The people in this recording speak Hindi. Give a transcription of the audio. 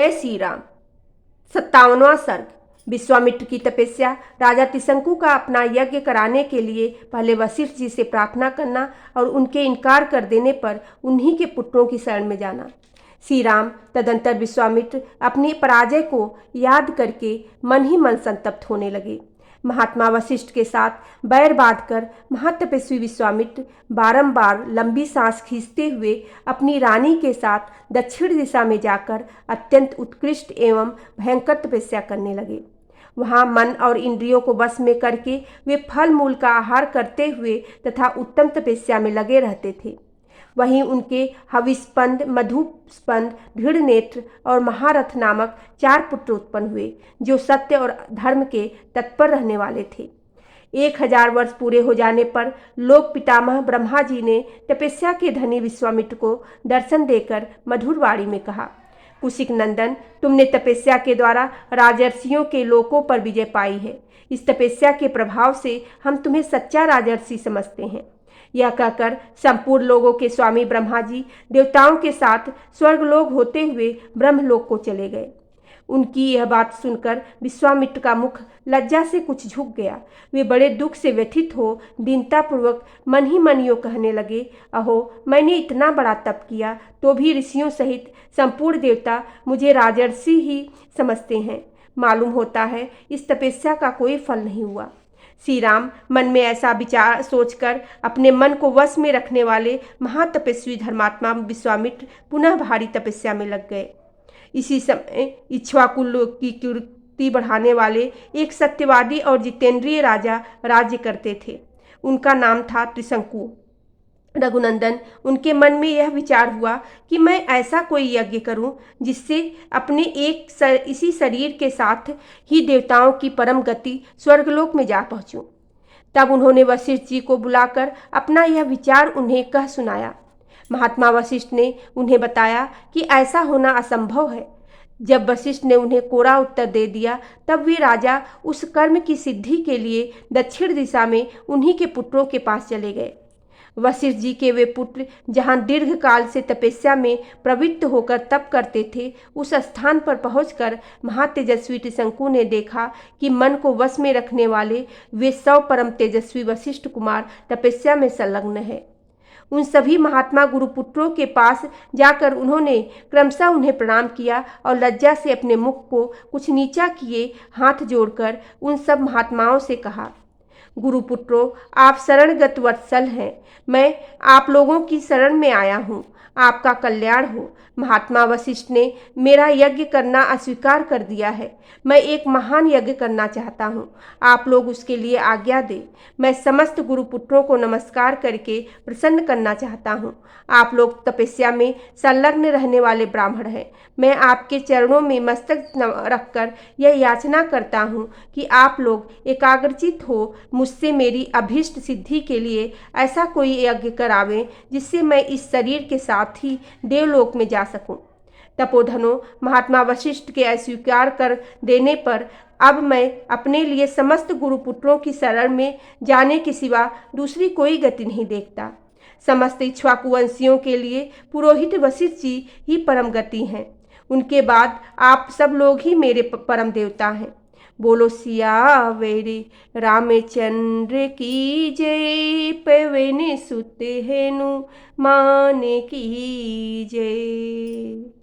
जय श्री राम। 57वां सर्ग। विश्वामित्र की तपस्या। राजा त्रिशंकु का अपना यज्ञ कराने के लिए पहले वशिष्ठ जी से प्रार्थना करना और उनके इनकार कर देने पर उन्हीं के पुत्रों की शरण में जाना। श्री राम तदंतर विश्वामित्र अपनी पराजय को याद करके मन ही मन संतप्त होने लगे। महात्मा वशिष्ठ के साथ बैर बांधकर महातपस्वी विश्वामित्र बारंबार लंबी सांस खींचते हुए अपनी रानी के साथ दक्षिण दिशा में जाकर अत्यंत उत्कृष्ट एवं भयंकर तपस्या करने लगे। वहाँ मन और इंद्रियों को वश में करके वे फल मूल का आहार करते हुए तथा उत्तम तपस्या में लगे रहते थे। वहीं उनके हविस्पंद, मधुस्पंद, दृढ़नेत्र और महारथ नामक 4 पुत्र उत्पन्न हुए, जो सत्य और धर्म के तत्पर रहने वाले थे। 1000 वर्ष पूरे हो जाने पर लोक पितामह ब्रह्मा जी ने तपस्या के धनी विश्वामित्र को दर्शन देकर मधुर वाणी में कहा, कुशिक नंदन, तुमने तपस्या के द्वारा राजर्षियों के लोकों पर विजय पाई है। इस तपस्या के प्रभाव से हम तुम्हें सच्चा राजर्षि समझते हैं। यह कहकर संपूर्ण लोगों के स्वामी ब्रह्मा जी देवताओं के साथ स्वर्गलोक होते हुए ब्रह्मलोक को चले गए। उनकी यह बात सुनकर विश्वामित्र का मुख लज्जा से कुछ झुक गया। वे बड़े दुख से व्यथित हो दीनतापूर्वक मन ही मन यूँ कहने लगे, अहो, मैंने इतना बड़ा तप किया तो भी ऋषियों सहित संपूर्ण देवता मुझे राजर्षि ही समझते हैं। मालूम होता है इस तपस्या का कोई फल नहीं हुआ। श्री राम मन में ऐसा विचार सोचकर अपने मन को वश में रखने वाले महातपस्वी धर्मात्मा विश्वामित्र पुनः भारी तपस्या में लग गए। इसी समय इक्ष्वाकु की कीर्ति बढ़ाने वाले एक सत्यवादी और जितेंद्रिय राजा राज्य करते थे। उनका नाम था त्रिशंकु। रघुनंदन, उनके मन में यह विचार हुआ कि मैं ऐसा कोई यज्ञ करूं जिससे अपने इसी शरीर के साथ ही देवताओं की परम गति स्वर्गलोक में जा पहुंचूं। तब उन्होंने वशिष्ठ जी को बुलाकर अपना यह विचार उन्हें कह सुनाया। महात्मा वशिष्ठ ने उन्हें बताया कि ऐसा होना असंभव है। जब वशिष्ठ ने उन्हें कोरा उत्तर दे दिया, तब वे राजा उस कर्म की सिद्धि के लिए दक्षिण दिशा में उन्हीं के पुत्रों के पास चले गए। वशिष्ठ जी के वे पुत्र जहाँ दीर्घ काल से तपस्या में प्रवृत्त होकर तप करते थे, उस स्थान पर पहुंचकर महातेजस्वी त्रिशंकु ने देखा कि मन को वश में रखने वाले वे 100 परम तेजस्वी वशिष्ठ कुमार तपस्या में संलग्न है। उन सभी महात्मा गुरुपुत्रों के पास जाकर उन्होंने क्रमशः उन्हें प्रणाम किया और लज्जा से अपने मुख को कुछ नीचा किए हाथ जोड़कर उन सब महात्माओं से कहा, गुरुपुत्रों, आप शरणगत वत्सल हैं। मैं आप लोगों की शरण में आया हूँ। आपका कल्याण हो। महात्मा वशिष्ठ ने मेरा यज्ञ करना अस्वीकार कर दिया है। मैं एक महान यज्ञ करना चाहता हूँ। आप लोग उसके लिए आज्ञा दें। मैं समस्त गुरुपुत्रों को नमस्कार करके प्रसन्न करना चाहता हूँ। आप लोग तपस्या में संलग्न रहने वाले ब्राह्मण हैं। मैं आपके चरणों में मस्तक रखकर यह याचना करता हूँ कि आप लोग एकाग्रचित हो मुझसे मेरी अभीष्ट सिद्धि के लिए ऐसा कोई यज्ञ करावें जिससे मैं इस शरीर के साथ ही देवलोक में जा सकूं। तपोधनो, महात्मा वशिष्ठ के अस्वीकार कर देने पर अब मैं अपने लिए समस्त गुरुपुत्रों की शरण में जाने के सिवा दूसरी कोई गति नहीं देखता। समस्त इक्ष्वाकुवंशियों के लिए पुरोहित वशिष्ठ जी ही परम गति हैं। उनके बाद आप सब लोग ही मेरे परम देवता हैं। बोलो सियावेरी रामचंद्र की जय। पवन सुत हेनु माने की जय।